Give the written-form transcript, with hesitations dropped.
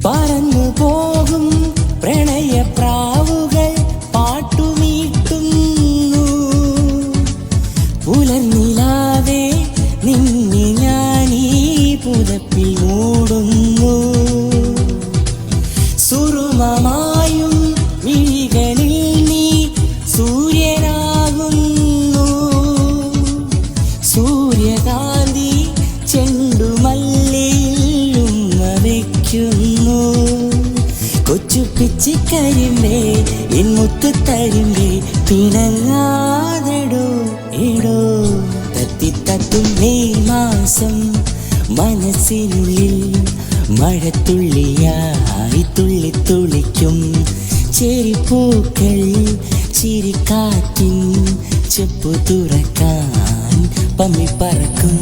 പറന്നു പോകും പ്രണയപ്രാവുകൾ പാട്ടുമീട്ടുന്നു. പുലർനിലാവേ നിന്നെ ഞാനീ പുതപ്പിൽ മൂടുന്നു. സുറുമമായും മിഴികളിൽ നീ സൂര്യനാകുന്നു. സൂര്യകാന്തി ചെണ്ടുമല്ലിയിൽ ഉമ്മ വയ്ക്കുന്നു. കൊച്ചു പിച്ചിക്കരിമ്പേ എൻ മുത്തുത്തരിമ്പേ പിണങ്ങാതെടോ എടോ. തത്തിത്തത്തും മെയ് മാസം മനസ്സിനുള്ളിൽ മഴത്തുള്ളിയായി തുള്ളിത്തുള്ളിക്കും. ചെരിപ്പൂക്കൾ ചിരിക്കാറ്റിൻ ചെപ്പു തുറക്കാൻ പമ്മി പറക്കും.